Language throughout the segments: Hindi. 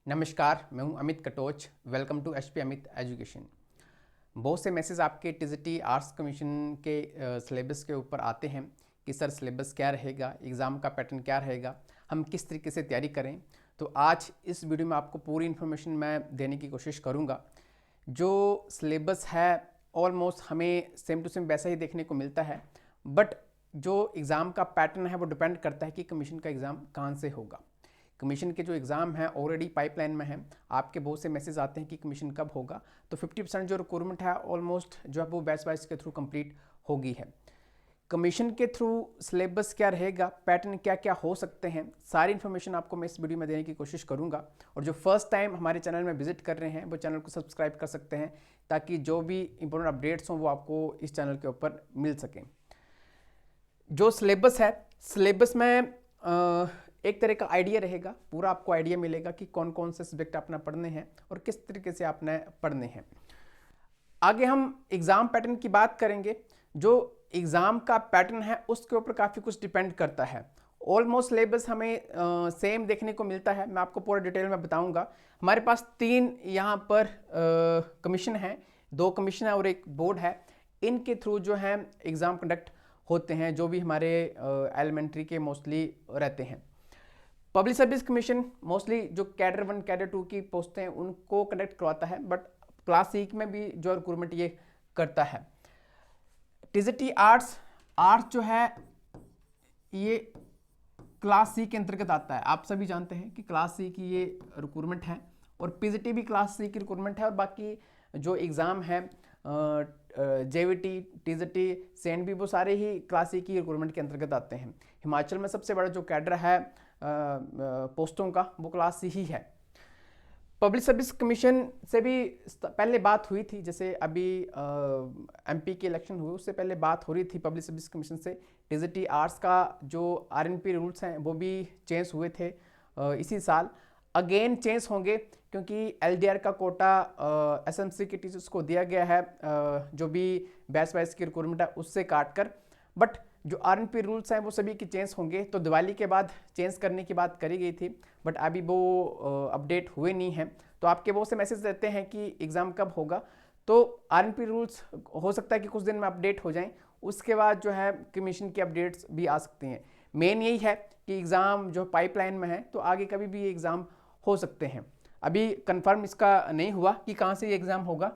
नमस्कार, मैं हूं Amit Katoch. Welcome to HP Amit education. बहुत से मैसेज आपके टीजीटी आर्ट्स कमीशन के सिलेबस के ऊपर आते हैं कि सर सिलेबस क्या रहेगा, एग्ज़ाम का पैटर्न क्या रहेगा, हम किस तरीके से तैयारी करें। तो आज इस वीडियो में आपको पूरी इन्फॉर्मेशन मैं देने की कोशिश करूँगा। जो सिलेबस है ऑलमोस्ट हमें सेम टू सेम वैसा ही देखने को मिलता है, बट जो एग्ज़ाम का पैटर्न है वो डिपेंड करता है कि कमीशन का एग्ज़ाम कहाँ से होगा। कमीशन के जो एग्ज़ाम हैं ऑलरेडी पाइपलाइन में हैं। आपके बहुत से मैसेज आते हैं कि कमीशन कब होगा, तो 50% जो रिक्रूटमेंट है ऑलमोस्ट जो है वो बैच वाइज के थ्रू कंप्लीट होगी है। कमीशन के थ्रू सिलेबस क्या रहेगा, पैटर्न क्या क्या हो सकते हैं, सारी इन्फॉर्मेशन आपको मैं इस वीडियो में देने की कोशिश करूंगा। और जो फर्स्ट टाइम हमारे चैनल में विजिट कर रहे हैं वो चैनल को सब्सक्राइब कर सकते हैं ताकि जो भी इंपॉर्टेंट अपडेट्स हों वो आपको इस चैनल के ऊपर मिल सकें। जो सिलेबस है, सिलेबस में एक तरह का आइडिया रहेगा, पूरा आपको आइडिया मिलेगा कि कौन कौन से सब्जेक्ट आपने पढ़ने हैं और किस तरीके से आपने पढ़ने हैं। आगे हम एग्ज़ाम पैटर्न की बात करेंगे। जो एग्ज़ाम का पैटर्न है उसके ऊपर काफ़ी कुछ डिपेंड करता है। ऑलमोस्ट सिलेबस हमें सेम देखने को मिलता है। मैं आपको पूरा डिटेल में बताऊंगा। हमारे पास 3 यहाँ पर कमीशन हैं, 2 कमीशन है और 1 बोर्ड है। इनके थ्रू जो है एग्ज़ाम कंडक्ट होते हैं, जो भी हमारे एलिमेंट्री के मोस्टली रहते हैं। पब्लिक सर्विस कमीशन मोस्टली जो कैडर 1 कैडर 2 की पोस्टें हैं उनको कंडक्ट करवाता है, बट क्लास सी में भी जो रिक्रूटमेंट ये करता है। टीजीटी आर्ट्स जो है ये क्लास सी के अंतर्गत आता है। आप सभी जानते हैं कि क्लास सी की ये रिक्रूटमेंट है और पीजीटी भी क्लास सी की रिक्रूटमेंट है। और बाकी जो एग्ज़ाम है जेवीटी, टीजीटी, सेएनबी वो सारे ही क्लास सी की रिक्रूटमेंट के अंतर्गत आते हैं। हिमाचल में सबसे बड़ा जो कैडर है पोस्टों का वो क्लास सी ही है। पब्लिक सर्विस कमीशन से भी पहले बात हुई थी, जैसे अभी एमपी के इलेक्शन हुए उससे पहले बात हो रही थी पब्लिक सर्विस कमीशन से। टीजीटी आर्ट्स का जो आरएनपी रूल्स हैं वो भी चेंज हुए थे इसी साल। अगेन चेंज होंगे क्योंकि एलडीआर का कोटा एसएमसी के टीचर्स को दिया गया है, जो भी बैच वाइज की रिक्रूटमेंट है उससे काट कर। बट जो आरएनपी रूल्स हैं वो सभी के चेंज होंगे। तो दिवाली के बाद चेंज करने की बात करी गई थी, बट अभी वो अपडेट हुए नहीं हैं। तो आपके बहुत से मैसेज रहते हैं कि एग्ज़ाम कब होगा, तो आरएनपी रूल्स हो सकता है कि कुछ दिन में अपडेट हो जाएं। उसके बाद जो है कमीशन की अपडेट्स भी आ सकती हैं। मेन यही है कि एग्ज़ाम जो पाइपलाइन में है तो आगे कभी भी ये एग्ज़ाम हो सकते हैं। अभी कंफर्म इसका नहीं हुआ कि कहाँ से ये एग्ज़ाम होगा,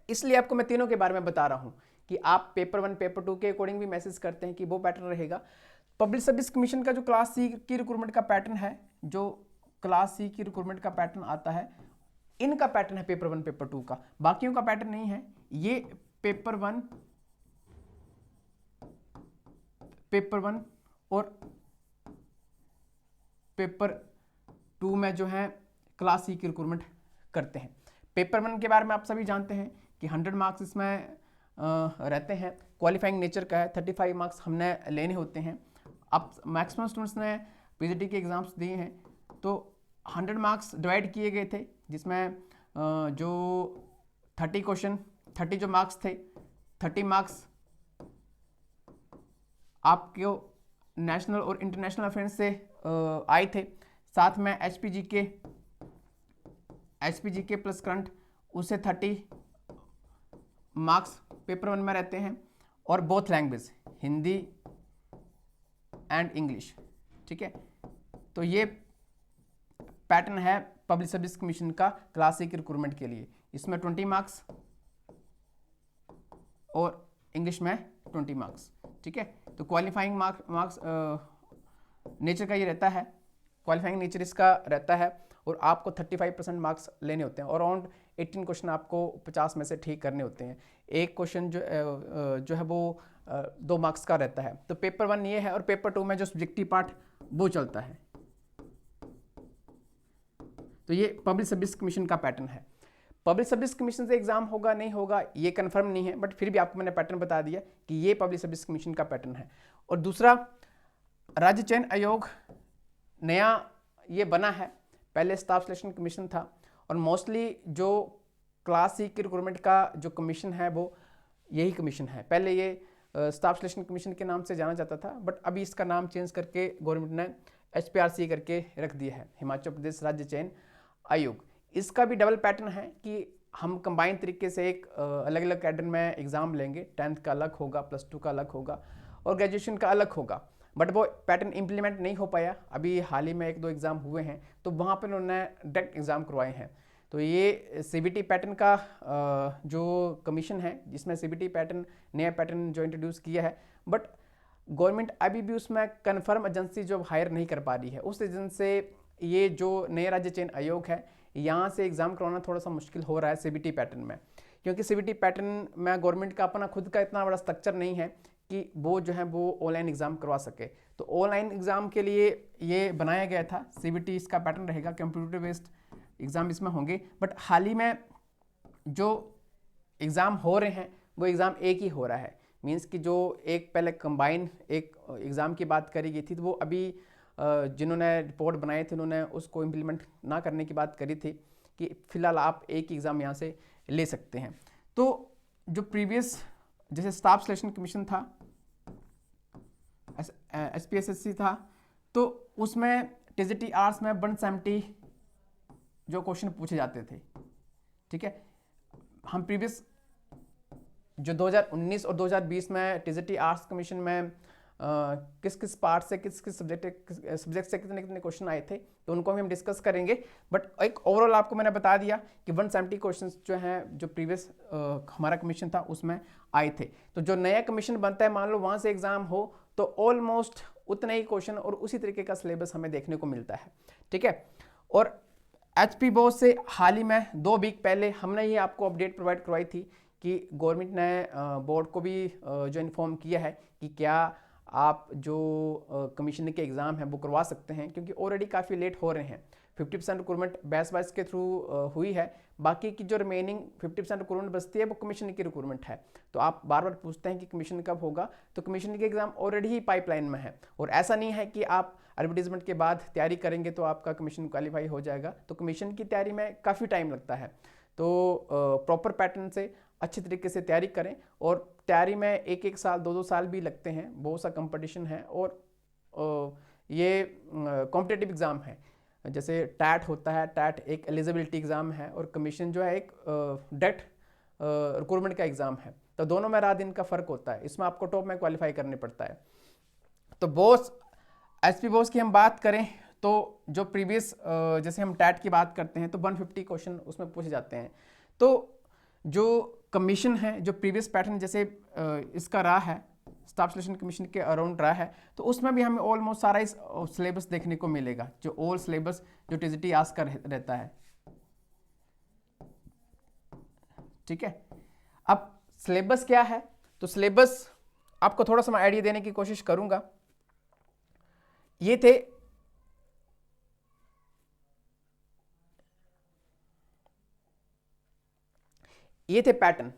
इसलिए आपको मैं तीनों के बारे में बता रहा हूँ कि आप पेपर 1 पेपर 2 के अकॉर्डिंग भी मैसेज करते हैं कि वो पैटर्न रहेगा। पब्लिक सर्विस कमीशन का जो क्लास सी की रिक्रूटमेंट का पैटर्न है, जो क्लास सी की रिक्रूटमेंट का पैटर्न आता है, इनका पैटर्न है पेपर 1 पेपर 2 का, बाकियों का पैटर्न नहीं है। ये पेपर 1 और पेपर 2 में जो है क्लास सी की रिक्रूटमेंट करते हैं। पेपर 1 के बारे में आप सभी जानते हैं कि 100 मार्क्स इसमें रहते हैं। क्वालिफाइंग नेचर का है, 35 मार्क्स हमने लेने होते हैं। अब मैक्सिमम स्टूडेंट्स ने पीजीटी के एग्ज़ाम्स दिए हैं तो 100 मार्क्स डिवाइड किए गए थे, जिसमें जो 30 क्वेश्चन 30 जो मार्क्स थे, 30 मार्क्स आपको नेशनल और इंटरनेशनल अफेयर्स से आए थे। साथ में एचपीजी के प्लस करंट उससे 30 मार्क्स पेपर 1 में रहते हैं, और both language Hindi and English. ठीक है, तो ये पैटर्न है पब्लिक सर्विस कमीशन का क्लास सी की रिक्रूटमेंट के लिए। इसमें 20 मार्क्स और इंग्लिश में 20 मार्क्स। ठीक है, तो क्वालिफाइंग मार्क्स नेचर का ये रहता है, क्वालिफाइंग नेचर इसका रहता है, और आपको 35% मार्क्स लेने होते हैं और अराउंड 18 क्वेश्चन आपको 50 में से ठीक करने होते हैं। एक क्वेश्चन जो है वो 2 मार्क्स का रहता है। तो पेपर 1 ये है, और पेपर 2 में जो सब्जेक्टिव पार्ट वो चलता है। तो ये पब्लिक सर्विस कमीशन का पैटर्न है। पब्लिक सर्विस कमीशन से एग्जाम होगा नहीं होगा ये कंफर्म नहीं है, बट फिर भी आपको मैंने पैटर्न बता दिया कि ये पब्लिक सर्विस कमीशन का पैटर्न है। और दूसरा, राज्य चयन आयोग नया ये बना है, पहले स्टाफ सिलेक्शन कमीशन था, और मोस्टली जो क्लास सी की रिक्रूटमेंट का जो कमीशन है वो यही कमीशन है। पहले ये स्टाफ सिलेक्शन कमीशन के नाम से जाना जाता था, बट अभी इसका नाम चेंज करके गवर्नमेंट ने HPRC करके रख दिया है, हिमाचल प्रदेश राज्य चयन आयोग, इसका भी डबल पैटर्न है कि हम कंबाइन तरीके से एक अलग अलग कैडर में एग्ज़ाम लेंगे। 10th का अलग होगा, +2 का अलग होगा और ग्रेजुएशन का अलग होगा, बट वो पैटर्न इम्प्लीमेंट नहीं हो पाया। अभी हाल ही में 1-2 एग्ज़ाम हुए हैं तो वहाँ पर उन्होंने डायरेक्ट एग्ज़ाम करवाए हैं। तो ये CBT पैटर्न का जो कमीशन है, जिसमें CBT पैटर्न नया पैटर्न जो इंट्रोड्यूस किया है, बट गवर्नमेंट अभी भी उसमें कन्फर्म एजेंसी जो हायर नहीं कर पा रही है। उस रीज़न से ये जो नए राज्य चयन आयोग है, यहाँ से एग्ज़ाम करवाना थोड़ा सा मुश्किल हो रहा है CBT पैटर्न में, क्योंकि CBT पैटर्न में गवर्नमेंट का अपना खुद का इतना बड़ा स्ट्रक्चर नहीं है कि वो जो है वो ऑनलाइन एग्ज़ाम करवा सके। तो ऑनलाइन एग्ज़ाम के लिए ये बनाया गया था। CBT इसका पैटर्न रहेगा, कंप्यूटर बेस्ड एग्ज़ाम इसमें होंगे। बट हाल ही में जो एग्ज़ाम हो रहे हैं वो एग्ज़ाम एक ही हो रहा है, मीन्स कि जो एक पहले कंबाइन एक एग्ज़ाम की बात करी गई थी, तो वो अभी जिन्होंने रिपोर्ट बनाए थे उन्होंने उसको इम्प्लीमेंट ना करने की बात करी थी कि फ़िलहाल आप एक ही एग्ज़ाम यहाँ से ले सकते हैं। तो जो प्रीवियस जैसे स्टाफ सिलेक्शन कमीशन था, SPSSC था, तो उसमें TGT आर्ट्स में 170 जो क्वेश्चन पूछे जाते थे, ठीक है। हम प्रीवियस जो 2019 और 2020 में TGT आर्ट्स कमीशन में किस किस पार्ट से किस किस सब्जेक्ट से कितने कितने क्वेश्चन आए थे, तो उनको भी हम डिस्कस करेंगे। बट एक ओवरऑल आपको मैंने बता दिया कि 170 क्वेश्चन जो हैं जो प्रीवियस हमारा कमीशन था उसमें आए थे। तो जो नया कमीशन बनता है, मान लो वहाँ से एग्ज़ाम हो, तो ऑलमोस्ट उतने ही क्वेश्चन और उसी तरीके का सिलेबस हमें देखने को मिलता है, ठीक है। और HP बोर्ड से हाल ही में 2 वीक पहले हमने ये आपको अपडेट प्रोवाइड करवाई थी कि गवर्नमेंट ने बोर्ड को भी जो इन्फॉर्म किया है कि क्या आप जो कमीशन के एग्ज़ाम हैं वो करवा सकते हैं, क्योंकि ऑलरेडी काफ़ी लेट हो रहे हैं। 50% रिक्रूटमेंट बैच के थ्रू हुई है, बाकी की जो रिमेनिंग 50% रिक्रूटमेंट बचती है वो कमीशन की रिक्रूटमेंट है। तो आप बार बार पूछते हैं कि कमीशन कब होगा, तो कमीशन के एग्ज़ाम ऑलरेडी ही पाइपलाइन में है। और ऐसा नहीं है कि आप एडवर्टीजमेंट के बाद तैयारी करेंगे तो आपका कमीशन क्वालिफाई हो जाएगा, तो कमीशन की तैयारी में काफ़ी टाइम लगता है। तो प्रॉपर पैटर्न से अच्छी तरीके से तैयारी करें, और तैयारी में 1-1 साल 2-2 साल भी लगते हैं, बहुत सा कंपटीशन है। और ये कॉम्पिटिटिव एग्ज़ाम है, जैसे टैट होता है, टैट एक एलिजिबिलिटी एग्ज़ाम है और कमीशन जो है एक डायरेक्ट रिक्रूटमेंट का एग्ज़ाम है। तो दोनों में रात दिन का फ़र्क होता है, इसमें आपको टॉप में क्वालिफाई करने पड़ता है। तो बोस HP बोस की हम बात करें तो जो प्रीवियस जैसे हम टैट की बात करते हैं तो 150 क्वेश्चन उसमें पूछे जाते हैं। तो जो कमीशन है, जो प्रीवियस पैटर्न जैसे इसका रहा है, स्टाफ सिलेक्शन कमीशन के अराउंड रहा है, तो उसमें भी हमें ऑलमोस्ट सारा इस सिलेबस देखने को मिलेगा, जो ऑल सिलेबस जो TGT आस्क का रहता है, ठीक है। अब सिलेबस क्या है, तो सिलेबस आपको थोड़ा सा मैं आइडिया देने की कोशिश करूंगा। ये थे पैटर्न,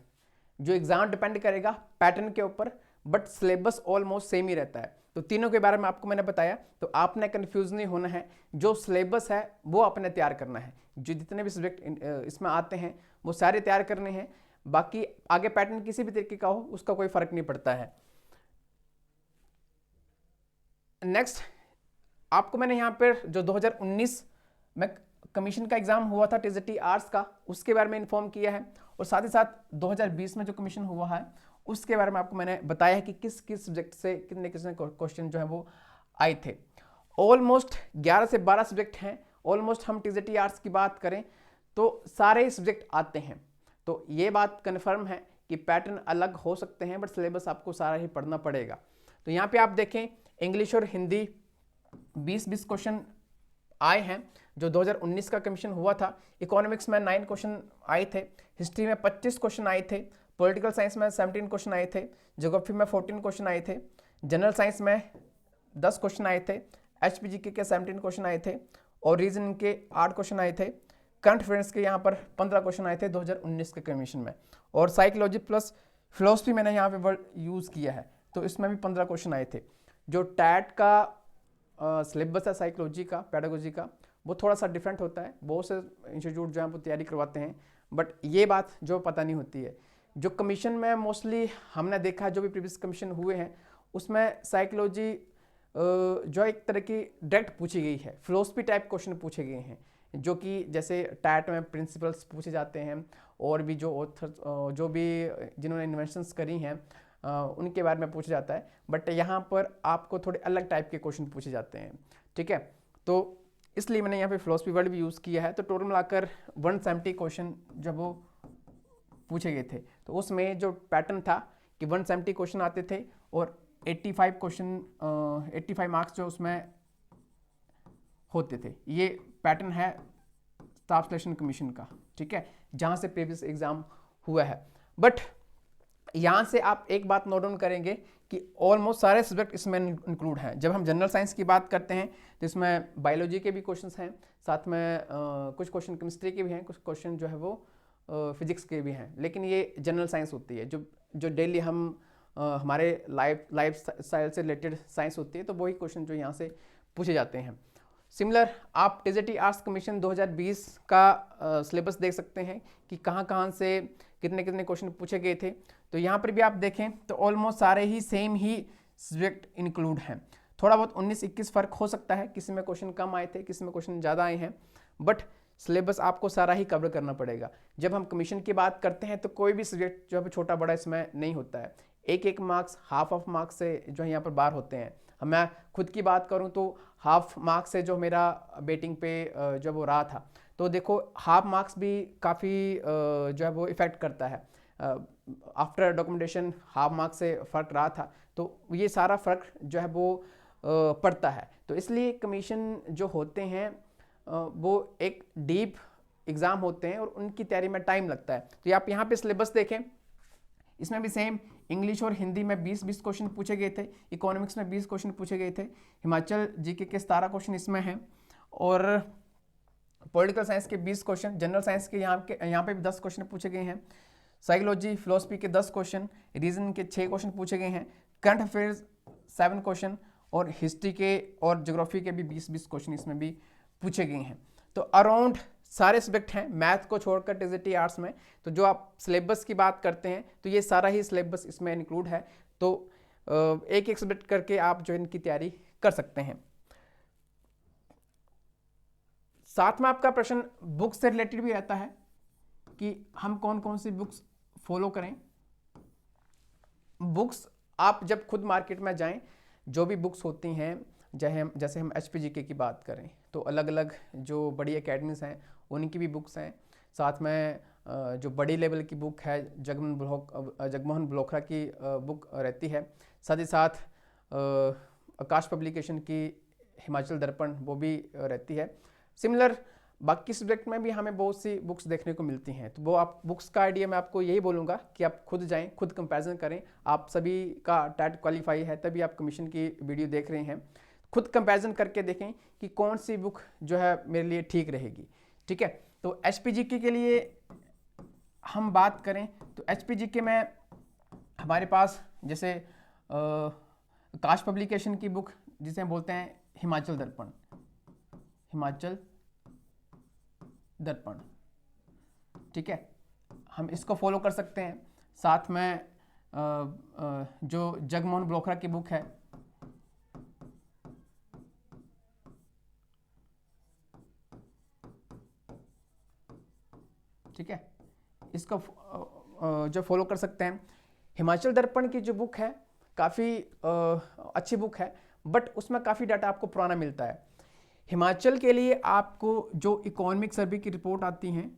जो एग्जाम डिपेंड करेगा पैटर्न के ऊपर, बट सिलेबस ऑलमोस्ट सेम ही रहता है। तो तीनों के बारे में आपको मैंने बताया, तो आपने कंफ्यूज नहीं होना है। जो सिलेबस है वो आपने तैयार करना है, जो जितने भी सब्जेक्ट इसमें आते हैं वो सारे तैयार करने हैं। बाकी आगे पैटर्न किसी भी तरीके का हो उसका कोई फर्क नहीं पड़ता है। नेक्स्ट आपको मैंने यहाँ पर जो 2019 में कमीशन का एग्जाम हुआ था TGT आर्ट्स का, उसके बारे में इन्फॉर्म किया है, और साथ ही साथ 2020 में जो कमीशन हुआ है उसके बारे में आपको मैंने बताया है कि किस किस सब्जेक्ट से कितने कितने क्वेश्चन जो है वो आए थे। ऑलमोस्ट 11 से 12 सब्जेक्ट हैं। ऑलमोस्ट हम TGT आर्ट्स की बात करें तो सारे सब्जेक्ट आते हैं। तो ये बात कन्फर्म है कि पैटर्न अलग हो सकते हैं, बट सिलेबस आपको सारा ही पढ़ना पड़ेगा। तो यहाँ पे आप देखें, इंग्लिश और हिंदी 20-20 क्वेश्चन आए हैं जो 2019 का कमीशन हुआ था। इकोनॉमिक्स में 9 क्वेश्चन आए थे, हिस्ट्री में 25 क्वेश्चन आए थे, पॉलिटिकल साइंस में 17 क्वेश्चन आए थे, ज्योग्राफी में 14 क्वेश्चन आए थे, जनरल साइंस में 10 क्वेश्चन आए थे, HPGK के 17 क्वेश्चन आए थे, और रीजनिंग के 8 क्वेश्चन आए थे। करंट अफेयर्स के यहाँ पर 15 क्वेश्चन आए थे 2019 के कमीशन में, और साइकोलॉजी प्लस फिलोसफी मैंने यहाँ पे वर्ड यूज़ किया है, तो इसमें भी 15 क्वेश्चन आए थे। जो टैट का सिलेबस है साइकोलॉजी का, पेडागोजी का, वो थोड़ा सा डिफरेंट होता है। बहुत से इंस्टीट्यूट जो है वो तैयारी करवाते हैं, बट ये बात जो पता नहीं होती है। जो कमीशन में मोस्टली हमने देखा, जो भी प्रीवियस कमीशन हुए हैं उसमें साइकोलॉजी जो एक तरह की डायरेक्ट पूछी गई है, फिलोसफी टाइप क्वेश्चन पूछे गए हैं, जो कि जैसे टैट में प्रिंसिपल्स पूछे जाते हैं और भी जो ऑथर जो भी जिन्होंने इन्वेंशंस करी हैं उनके बारे में पूछा जाता है। बट यहाँ पर आपको थोड़े अलग टाइप के क्वेश्चन पूछे जाते हैं, ठीक है। तो इसलिए मैंने यहाँ पे फिलोसफी वर्ड भी यूज़ किया है। तो टोटल मिलाकर 170 क्वेश्चन जब वो पूछे गए थे, तो उसमें जो पैटर्न था कि 170 क्वेश्चन आते थे और 85 क्वेश्चन 85 मार्क्स जो उसमें होते थे। ये पैटर्न है स्टाफ सिलेक्शन कमीशन का, ठीक है, जहाँ से प्रीवियस एग्जाम हुआ है। बट यहाँ से आप एक बात नोट डाउन करेंगे कि ऑलमोस्ट सारे सब्जेक्ट इसमें इंक्लूड हैं। जब हम जनरल साइंस की बात करते हैं तो इसमें बायोलॉजी के भी क्वेश्चंस हैं, साथ में कुछ क्वेश्चन केमिस्ट्री के भी हैं, कुछ क्वेश्चन जो है वो फिजिक्स के भी हैं। लेकिन ये जनरल साइंस होती है, जो डेली हम हमारे लाइफ स्टाइल से रिलेटेड साइंस होती है, तो वही क्वेश्चन जो यहाँ से पूछे जाते हैं। सिमिलर आप टीजीटी आर्ट्स कमीशन 2020 का सिलेबस देख सकते हैं कि कहाँ से कितने कितने क्वेश्चन पूछे गए थे। तो यहाँ पर भी आप देखें तो ऑलमोस्ट सारे ही सेम ही सब्जेक्ट इंक्लूड हैं। थोड़ा बहुत 19-21 फ़र्क हो सकता है, किसी में क्वेश्चन कम आए थे, किसी में क्वेश्चन ज़्यादा आए हैं, बट सिलेबस आपको सारा ही कवर करना पड़ेगा। जब हम कमीशन की बात करते हैं तो कोई भी सब्जेक्ट जो है छोटा बड़ा इसमें नहीं होता है। एक मार्क्स हाफ ऑफ मार्क्स से जो है यहाँ पर बाहर होते हैं। मैं खुद की बात करूँ तो हाफ मार्क्स से जो मेरा बेटिंग पे जो वो रहा था, तो देखो हाफ मार्क्स भी काफ़ी जो है वो इफ़ेक्ट करता है। आफ्टर डॉक्यूमेंटेशन हाफ मार्क्स से फ़र्क रहा था, तो ये सारा फ़र्क जो है वो पड़ता है। तो इसलिए कमीशन जो होते हैं वो एक डीप एग्ज़ाम होते हैं और उनकी तैयारी में टाइम लगता है। तो आप यहाँ पे सिलेबस देखें, इसमें भी सेम इंग्लिश और हिंदी में 20-20 क्वेश्चन पूछे गए थे, इकोनॉमिक्स में 20 क्वेश्चन पूछे गए थे, हिमाचल जीके के 17 क्वेश्चन इसमें हैं, और पॉलिटिकल साइंस के 20 क्वेश्चन, जनरल साइंस के यहाँ पे भी 10 क्वेश्चन पूछे गए हैं, साइकोलॉजी फिलोसफी के 10 क्वेश्चन, रीजन के 6 क्वेश्चन पूछे गए हैं, करंट अफेयर्स 7 क्वेश्चन, और हिस्ट्री के और ज्योग्राफी के भी 20-20 क्वेश्चन इसमें भी पूछे गए हैं। तो अराउंड सारे सब्जेक्ट हैं मैथ को छोड़कर टीजीटी आर्ट्स में। तो जो आप सिलेबस की बात करते हैं तो ये सारा ही सिलेबस इसमें इंक्लूड है। तो एक एक सब्जेक्ट करके आप जो इनकी तैयारी कर सकते हैं। साथ में आपका प्रश्न बुक्स से रिलेटेड भी रहता है कि हम कौन कौन सी बुक्स फॉलो करें। बुक्स आप जब खुद मार्केट में जाएं, जो भी बुक्स होती हैं, जैसे हम HPGK की बात करें तो अलग अलग जो बड़ी एकेडमीज हैं उनकी भी बुक्स हैं। साथ में जो बड़ी लेवल की बुक है जगमोहन ब्लोखरा की बुक रहती है। साथ ही साथ आकाश पब्लिकेशन की हिमाचल दर्पण वो भी रहती है। सिमिलर बाकी सब्जेक्ट में भी हमें बहुत सी बुक्स देखने को मिलती हैं। तो वो आप बुक्स का आइडिया मैं आपको यही बोलूँगा कि आप खुद जाएं, खुद कंपैरिजन करें। आप सभी का टैट क्वालिफाई है तभी आप कमीशन की वीडियो देख रहे हैं। खुद कंपैरिजन करके देखें कि कौन सी बुक जो है मेरे लिए ठीक रहेगी, ठीक है। तो HPGK के लिए हम बात करें तो HPGK में हमारे पास जैसे आकाश पब्लिकेशन की बुक जिसे हम बोलते हैं हिमाचल दर्पण, ठीक है, हम इसको फॉलो कर सकते हैं। साथ में जो जगमोहन ब्लोखरा की बुक है, ठीक है, इसको जो फॉलो कर सकते हैं। हिमाचल दर्पण की जो बुक है काफ़ी अच्छी बुक है, बट उसमें काफ़ी डाटा आपको पुराना मिलता है। हिमाचल के लिए आपको जो इकोनॉमिक सर्वे की रिपोर्ट आती हैं,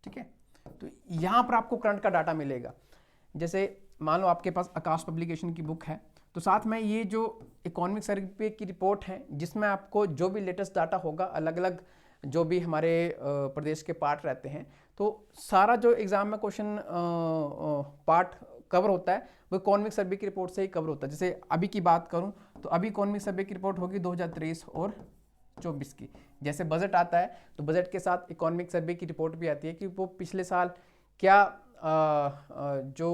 ठीक है, तो यहाँ पर आपको करंट का डाटा मिलेगा। जैसे मान लो आपके पास आकाश पब्लिकेशन की बुक है, तो साथ में ये जो इकोनॉमिक सर्वे की रिपोर्ट है जिसमें आपको जो भी लेटेस्ट डाटा होगा, अलग अलग जो भी हमारे प्रदेश के पार्ट रहते हैं, तो सारा जो एग्ज़ाम में क्वेश्चन पार्ट कवर होता है वो इकोनॉमिक सर्वे की रिपोर्ट से ही कवर होता है। जैसे अभी की बात करूं तो अभी इकोनॉमिक सर्वे की रिपोर्ट होगी 2023 और 24 की। जैसे बजट आता है तो बजट के साथ इकोनॉमिक सर्वे की रिपोर्ट भी आती है कि वो पिछले साल क्या जो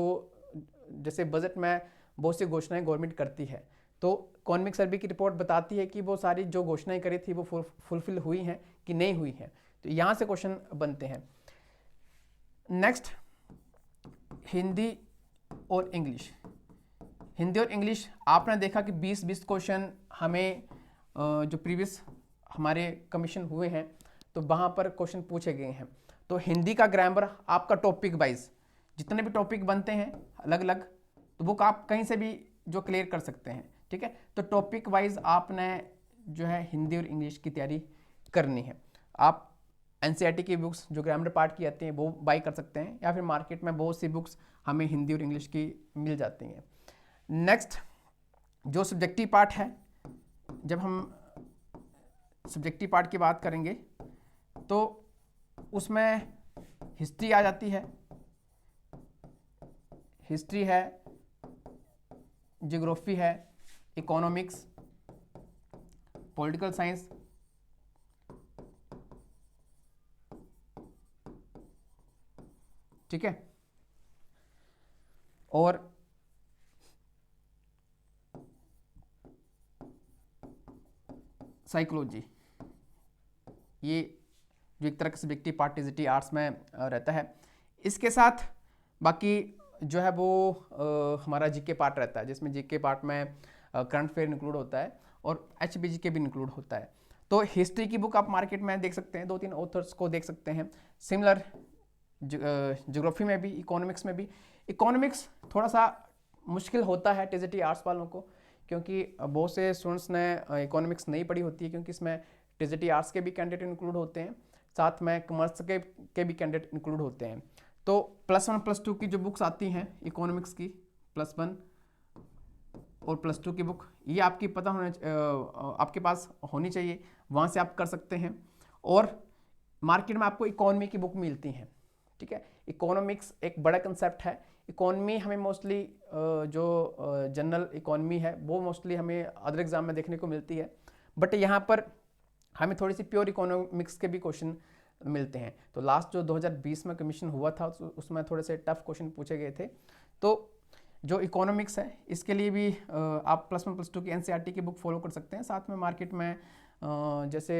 जैसे बजट में बहुत सी घोषणाएं गवर्नमेंट करती है, तो इकोनॉमिक सर्वे की रिपोर्ट बताती है कि वो सारी जो घोषणाएं करी थी वो फुलफिल हुई हैं कि नहीं हुई हैं। तो यहाँ से क्वेश्चन बनते हैं। नेक्स्ट हिंदी और इंग्लिश। हिंदी और इंग्लिश आपने देखा कि 20-20 क्वेश्चन हमें जो प्रीवियस हमारे कमीशन हुए हैं तो वहाँ पर क्वेश्चन पूछे गए हैं। तो हिंदी का ग्रामर आपका टॉपिक वाइज जितने भी टॉपिक बनते हैं अलग अलग, तो बुक आप कहीं से भी जो क्लियर कर सकते हैं, ठीक है। तो टॉपिक वाइज आपने जो है हिंदी और इंग्लिश की तैयारी करनी है। आप एनसीईआरटी की बुक्स जो ग्रामर पार्ट की आती हैं वो बाई कर सकते हैं, या फिर मार्केट में बहुत सी बुक्स हमें हिंदी और इंग्लिश की मिल जाती हैं। नेक्स्ट जो सब्जेक्टिव पार्ट है, जब हम सब्जेक्टिव पार्ट की बात करेंगे तो उसमें हिस्ट्री आ जाती है, हिस्ट्री है, ज्योग्राफी है, इकोनॉमिक्स, पॉलिटिकल साइंस, ठीक है, और साइकोलॉजी। ये जो एक तरह का सब्जेक्टिव पार्ट टीजीटी आर्ट्स में रहता है। इसके साथ बाकी जो है वो हमारा जीके पार्ट रहता है, जिसमें जीके पार्ट में करंट अफेयर इंक्लूड होता है और एचबीजी के भी इंक्लूड होता है। तो हिस्ट्री की बुक आप मार्केट में देख सकते हैं, 2-3 ऑथर्स को देख सकते हैं। सिमिलर ज्योग्राफी में भी, इकोनॉमिक्स में भी। इकोनॉमिक्स थोड़ा सा मुश्किल होता है टीजीटी आर्ट्स वालों को, क्योंकि बहुत से स्टूडेंट्स ने इकोनॉमिक्स नहीं पढ़ी होती है, क्योंकि इसमें टीजीटी आर्ट्स के भी कैंडिडेट इंक्लूड होते हैं, साथ में कॉमर्स के भी कैंडिडेट इंक्लूड होते हैं। तो +1 +2 की जो बुक्स आती हैं इकोनॉमिक्स की, +1 और +2 की बुक, ये आपकी पता होना आपके पास होनी चाहिए, वहाँ से आप कर सकते हैं। और मार्केट में आपको इकोनॉमी की बुक मिलती हैं, ठीक है। इकोनॉमिक्स एक बड़ा कंसेप्ट है। इकोनॉमी हमें मोस्टली जो जनरल इकोनॉमी है वो मोस्टली हमें अदर एग्जाम में देखने को मिलती है, बट यहाँ पर हमें थोड़ी सी प्योर इकोनॉमिक्स के भी क्वेश्चन मिलते हैं। तो लास्ट जो 2020 में कमीशन हुआ था उसमें थोड़े से टफ क्वेश्चन पूछे गए थे। तो जो इकोनॉमिक्स है इसके लिए भी आप +1 +2 की एनसीईआरटी की बुक फॉलो कर सकते हैं। साथ में मार्केट में जैसे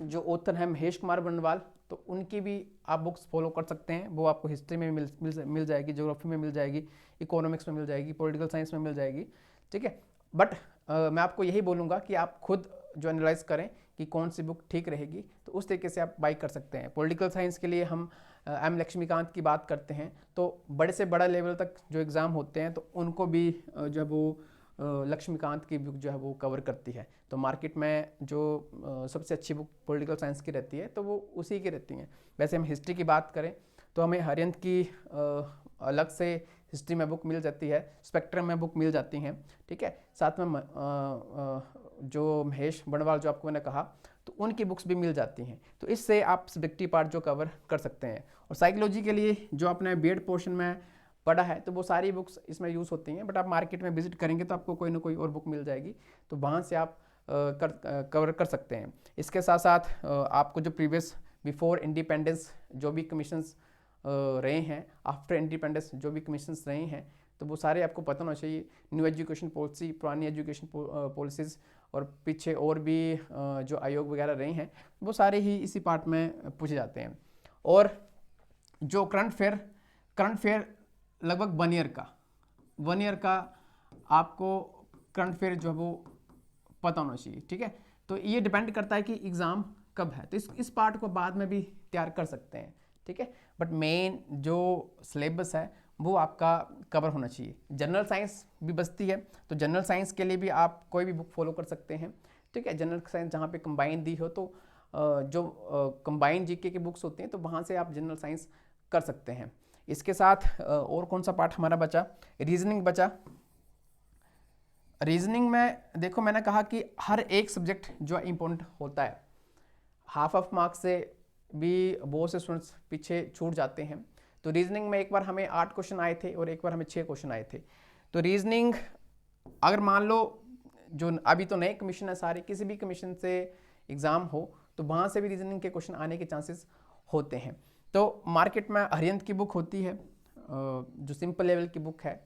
जो ऑथर हैं महेश कुमार बंडवाल, तो उनकी भी आप बुक्स फॉलो कर सकते हैं। वो आपको हिस्ट्री में मिल जाएगी, ज्योग्राफी में मिल जाएगी, इकोनॉमिक्स में मिल जाएगी, पॉलिटिकल साइंस में मिल जाएगी, ठीक है। बट मैं आपको यही बोलूँगा कि आप खुद जो एनालाइज करें कि कौन सी बुक ठीक रहेगी, तो उस तरीके से आप बाई कर सकते हैं। पॉलिटिकल साइंस के लिए हम एम लक्ष्मीकांत की बात करते हैं, तो बड़े से बड़ा लेवल तक जो एग्ज़ाम होते हैं तो उनको भी जब वो लक्ष्मीकांत की बुक जो है वो कवर करती है। तो मार्केट में जो सबसे अच्छी बुक पॉलिटिकल साइंस की रहती है तो वो उसी की रहती हैं। वैसे हम हिस्ट्री की बात करें तो हमें हरियंत की अलग से हिस्ट्री में बुक मिल जाती है, स्पेक्ट्रम में बुक मिल जाती हैं, ठीक है। साथ में जो महेश बंडवाल जो आपको मैंने कहा, तो उनकी बुक्स भी मिल जाती हैं। तो इससे आप सब्जेक्टिव पार्ट जो कवर कर सकते हैं। और साइकोलॉजी के लिए जो आपने बीएड पोर्शन में पढ़ा है तो वो सारी बुक्स इसमें यूज़ होती हैं, बट आप मार्केट में विजिट करेंगे तो आपको कोई ना कोई और बुक मिल जाएगी, तो वहाँ से आप कवर कर सकते हैं। इसके साथ साथ आपको जो प्रीवियस बिफोर इंडिपेंडेंस जो भी कमीशंस रहे हैं, आफ्टर इंडिपेंडेंस जो भी कमीशंस रहे हैं, तो वो सारे आपको पता होना चाहिए। न्यू एजुकेशन पॉलिसी, पुरानी एजुकेशन पॉलिसीज़ और पीछे और भी जो आयोग वगैरह रहे हैं वो सारे ही इसी पार्ट में पूछे जाते हैं। और जो करंट फेयर लगभग 1 ईयर का आपको करंट फेयर जो है वो पता होना चाहिए, ठीक है। तो ये डिपेंड करता है कि एग्ज़ाम कब है, तो इस पार्ट को बाद में भी तैयार कर सकते हैं, ठीक है। बट मेन जो सिलेबस है वो आपका कवर होना चाहिए। जनरल साइंस भी बचती है, तो जनरल साइंस के लिए भी आप कोई भी बुक फॉलो कर सकते हैं, ठीक है। जनरल साइंस जहाँ पे कंबाइन दी हो, तो जो कंबाइन जीके की बुक्स होती हैं तो वहाँ से आप जनरल साइंस कर सकते हैं। इसके साथ और कौन सा पार्ट हमारा बचा, रीजनिंग बचा। रीजनिंग में देखो मैंने कहा कि हर एक सब्जेक्ट जो इम्पोर्टेंट होता है, हाफ ऑफ मार्क्स से भी बहुत से स्टूडेंट्स पीछे छूट जाते हैं। तो रीजनिंग में एक बार हमें 8 क्वेश्चन आए थे और एक बार हमें 6 क्वेश्चन आए थे। तो रीजनिंग अगर मान लो जो अभी तो नए कमीशन है सारे, किसी भी कमीशन से एग्ज़ाम हो तो वहाँ से भी रीजनिंग के क्वेश्चन आने के चांसेस होते हैं। तो मार्केट में हरियंत की बुक होती है, जो सिंपल लेवल की बुक है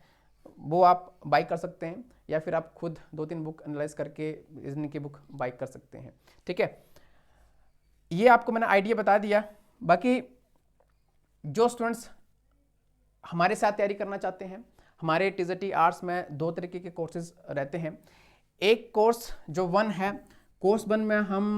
वो आप बाई कर सकते हैं, या फिर आप खुद 2-3 बुक एनालाइज करके रीजनिंग की बुक बाई कर सकते हैं, ठीक है। ये आपको मैंने आइडिया बता दिया बाकी जो स्टूडेंट्स हमारे साथ तैयारी करना चाहते हैं, हमारे टीजीटी आर्ट्स में 2 तरीके के कोर्सेज रहते हैं। एक कोर्स जो 1 है, कोर्स 1 में हम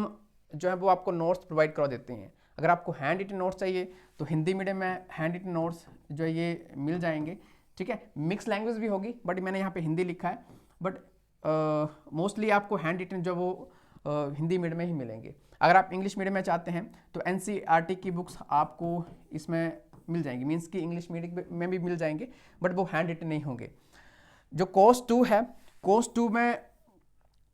जो है वो आपको नोट्स प्रोवाइड करवा देते हैं। अगर आपको हैंड रिटन नोट्स चाहिए तो हिंदी मीडियम में हैंड रिटन नोट्स जो है ये मिल जाएंगे, ठीक है। मिक्स लैंग्वेज भी होगी, बट मैंने यहाँ पे हिंदी लिखा है, बट मोस्टली आपको हैंड रिटन जो वो हिंदी मीडियम में ही मिलेंगे। अगर आप इंग्लिश मीडियम में चाहते हैं तो एनसीईआरटी की बुक्स आपको इसमें मिल जाएंगी, मीन्स कि इंग्लिश मीडियम में भी मिल जाएंगे, बट वो हैंड रिटन नहीं होंगे। जो कोर्स 2 है, कोर्स 2 में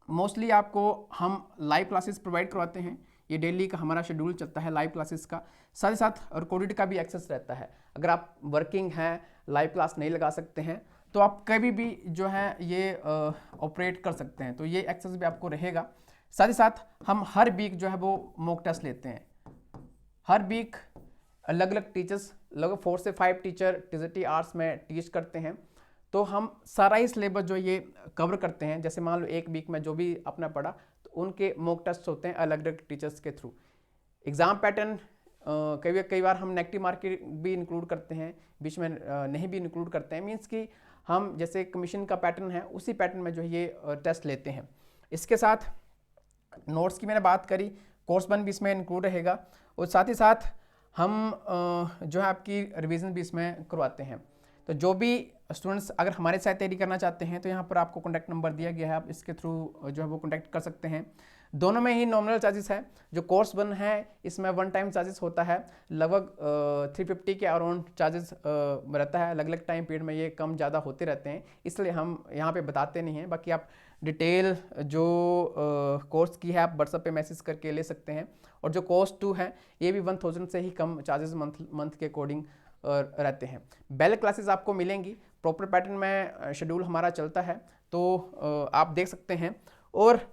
मोस्टली आपको हम लाइव क्लासेस प्रोवाइड करवाते हैं। ये डेली का हमारा शेड्यूल चलता है लाइव क्लासेस का, साथ ही साथ रिकॉर्डेड का भी एक्सेस रहता है। अगर आप वर्किंग हैं, लाइव क्लास नहीं लगा सकते हैं, तो आप कभी भी जो है ये ऑपरेट कर सकते हैं, तो ये एक्सेस भी आपको रहेगा। साथ ही साथ हम हर वीक जो है वो मॉक टेस्ट लेते हैं। हर वीक अलग अलग टीचर्स, लगभग 4 से 5 टीचर टीजीटी आर्ट्स में टीच करते हैं, तो हम सारा ही सिलेबस जो ये कवर करते हैं। जैसे मान लो एक वीक में जो भी अपना पढ़ा, तो उनके मॉक टेस्ट होते हैं अलग अलग टीचर्स के थ्रू। एग्ज़ाम पैटर्न कई बार हम नेगेटिव मार्किंग भी इंक्लूड करते हैं, बीच में नहीं भी इंक्लूड करते हैं, मीन्स कि हम जैसे कमीशन का पैटर्न है उसी पैटर्न में जो है ये टेस्ट लेते हैं। इसके साथ नोट्स की मैंने बात करी, कोर्स 1 भी इसमें इंक्लूड रहेगा, और साथ ही साथ हम जो है आपकी रिवीजन भी इसमें करवाते हैं। तो जो भी स्टूडेंट्स अगर हमारे साथ तैयारी करना चाहते हैं तो यहाँ पर आपको कॉन्टैक्ट नंबर दिया गया है, आप इसके थ्रू जो है वो कॉन्टैक्ट कर सकते हैं। दोनों में ही नॉमिनल चार्जेस है। जो कोर्स 1 है इसमें 1 टाइम चार्जेस होता है, लगभग 350 के अराउंड चार्जेस रहता है। अलग अलग टाइम पीरियड में ये कम ज़्यादा होते रहते हैं, इसलिए हम यहाँ पे बताते नहीं हैं। बाकी आप डिटेल जो कोर्स की है आप व्हाट्सएप पे मैसेज करके ले सकते हैं। और जो कोर्स 2 है ये भी 1000 से ही कम चार्जेस मंथ के अकॉर्डिंग रहते हैं। बेल क्लासेस आपको मिलेंगी, प्रॉपर पैटर्न में शेड्यूल हमारा चलता है, तो आप देख सकते हैं। और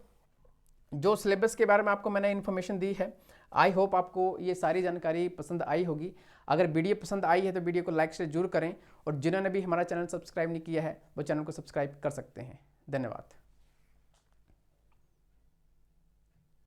जो सिलेबस के बारे में आपको मैंने इन्फॉर्मेशन दी है, आई होप आपको ये सारी जानकारी पसंद आई होगी। अगर वीडियो पसंद आई है तो वीडियो को लाइक से जरूर करें, और जिन्होंने भी हमारा चैनल सब्सक्राइब नहीं किया है वो चैनल को सब्सक्राइब कर सकते हैं। धन्यवाद।